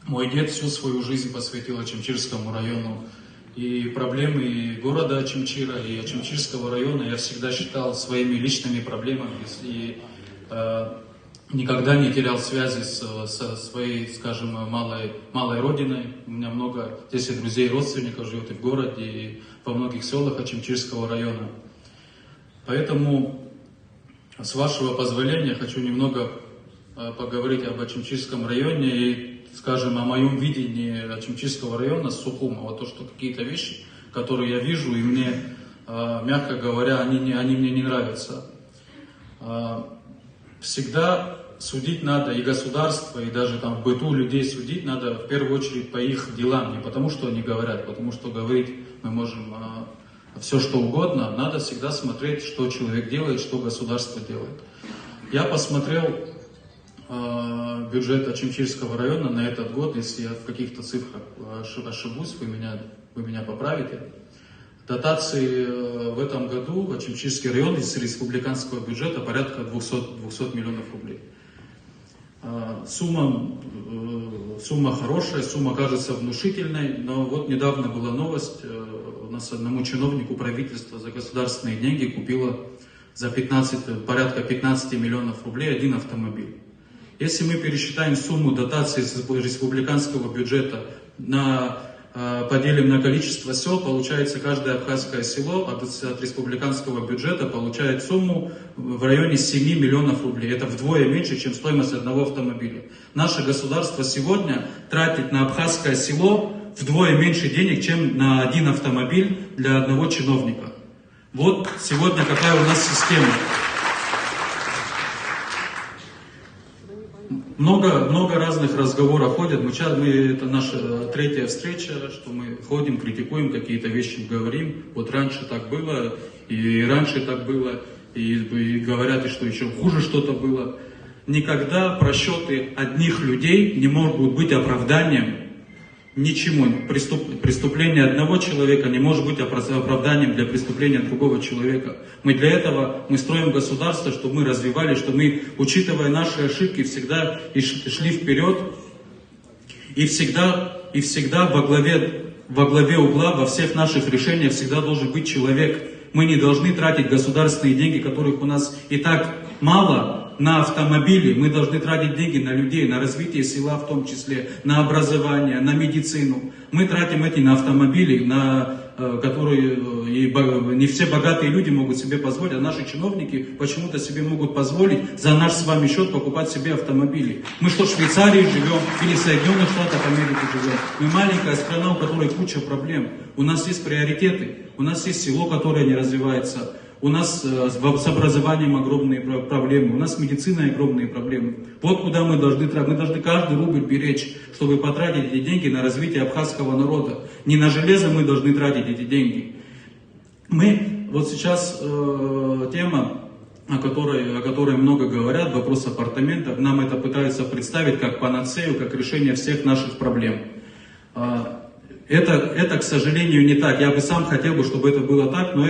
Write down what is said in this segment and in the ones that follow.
Мой дед всю свою жизнь посвятил Очимчирскому району. И проблемы и города Очимчира, и Очимчирского района я всегда считал своими личными проблемами. И никогда не терял связи со своей, скажем, малой родиной. У меня много здесь и друзей, и родственников живет и в городе, и во многих селах Очимчирского района. Поэтому, с вашего позволения, хочу немного поговорить об Очимчирском районе и, скажем, о моем видении Очимчирского района с Сухума. Вот то, что какие-то вещи, которые я вижу, и мне, мягко говоря, они мне не нравятся. Всегда судить надо и государство, и даже там в быту людей судить надо в первую очередь по их делам, не потому что они говорят, потому что говорить мы можем все что угодно, надо всегда смотреть, что человек делает, что государство делает. Я посмотрел бюджет Очимчирского района на этот год, если я в каких-то цифрах ошибусь, вы меня поправите. Дотации в этом году в Очимчирский район из республиканского бюджета порядка 200 миллионов рублей. Сумма хорошая, сумма кажется внушительной, но вот недавно была новость, у нас одному чиновнику правительства за государственные деньги купило за порядка 15 миллионов рублей один автомобиль. Если мы пересчитаем сумму дотации из республиканского бюджета, поделим на количество сел, получается каждое абхазское село от республиканского бюджета получает сумму в районе 7 миллионов рублей. Это вдвое меньше, чем стоимость одного автомобиля. Наше государство сегодня тратит на абхазское село вдвое меньше денег, чем на один автомобиль для одного чиновника. Вот сегодня какая у нас система. Много разных разговоров ходят. Это наша третья встреча, что мы ходим, критикуем, какие-то вещи говорим. Вот раньше так было, и раньше так было, и говорят, и что еще хуже что-то было. Никогда просчеты одних людей не могут быть оправданием ничему. Преступление одного человека не может быть оправданием для преступления другого человека. Для этого мы строим государство, чтобы мы развивались, чтобы мы, учитывая наши ошибки, всегда шли вперед. И всегда во главе угла, во всех наших решениях всегда должен быть человек. Мы не должны тратить государственные деньги, которых у нас и так мало, на автомобили. Мы должны тратить деньги на людей, на развитие села в том числе, на образование, на медицину. Мы тратим эти на автомобили, которые не все богатые люди могут себе позволить, а наши чиновники почему-то себе могут позволить за наш с вами счет покупать себе автомобили. Мы что, в Швейцарии живем или в Соединенных Штатах Америки живем? Мы маленькая страна, у которой куча проблем. У нас есть приоритеты, у нас есть село, которое не развивается. У нас с образованием огромные проблемы, у нас с медициной огромные проблемы. Вот куда мы должны тратить. Мы должны каждый рубль беречь, чтобы потратить эти деньги на развитие абхазского народа. Не на железо мы должны тратить эти деньги. Вот сейчас тема, о которой много говорят, вопрос апартаментов, нам это пытаются представить как панацею, как решение всех наших проблем. Это, к сожалению, не так. Я бы сам хотел, чтобы это было так, но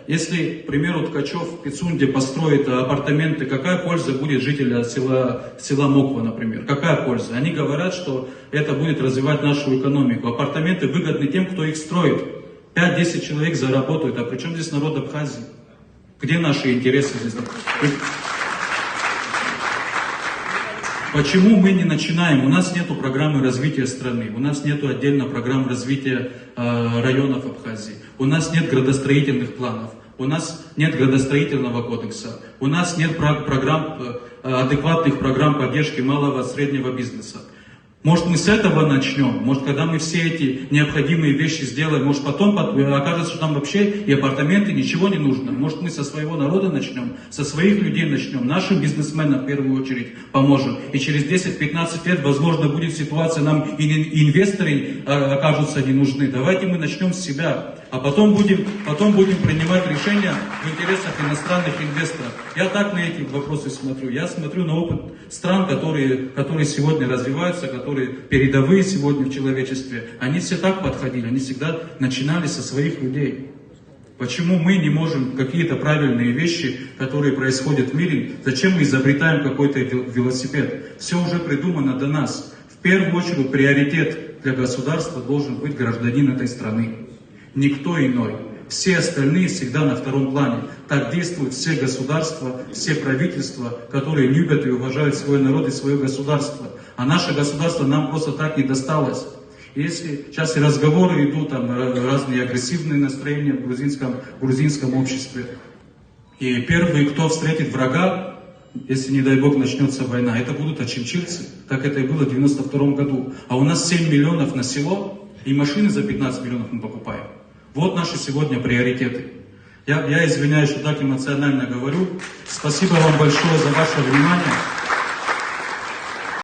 если, к примеру, Ткачев в Пицунде построит апартаменты, какая польза будет жителя села Моква, например? Какая польза? Они говорят, что это будет развивать нашу экономику. Апартаменты выгодны тем, кто их строит. 5-10 человек заработают. А при чем здесь народ Абхазии? Где наши интересы здесь? Почему мы не начинаем? У нас нет программы развития страны, у нас нет отдельно программ развития районов Абхазии, у нас нет градостроительных планов, у нас нет градостроительного кодекса, у нас нет адекватных программ поддержки малого и среднего бизнеса. Может, мы с этого начнем? Может, когда мы все эти необходимые вещи сделаем, может, потом окажется, что нам вообще и апартаменты, ничего не нужно. Может, мы со своего народа начнем, со своих людей начнем, нашим бизнесменам в первую очередь поможем. И через 10-15 лет, возможно, будет ситуация, нам и инвесторы окажутся не нужны. Давайте мы начнем с себя, а потом будем принимать решения в интересах иностранных инвесторов. Я так на эти вопросы смотрю. Я смотрю на опыт стран, которые сегодня развиваются, которые передовые сегодня в человечестве. Они все так подходили, они всегда начинали со своих людей. Почему мы не можем какие-то правильные вещи, которые происходят в мире, зачем мы изобретаем какой-то велосипед? Все уже придумано до нас. В первую очередь приоритет для государства должен быть гражданин этой страны. Никто иной. Все остальные всегда на втором плане. Так действуют все государства, все правительства, которые любят и уважают свой народ и свое государство. А наше государство нам просто так не досталось. Если сейчас и разговоры идут, там разные агрессивные настроения в грузинском обществе. И первые, кто встретит врага, если, не дай бог, начнется война, это будут очимчирцы, как это и было в 92 году. А у нас 7 миллионов на село, и машины за 15 миллионов мы покупаем. Вот наши сегодня приоритеты. Я извиняюсь, что так эмоционально говорю. Спасибо вам большое за ваше внимание.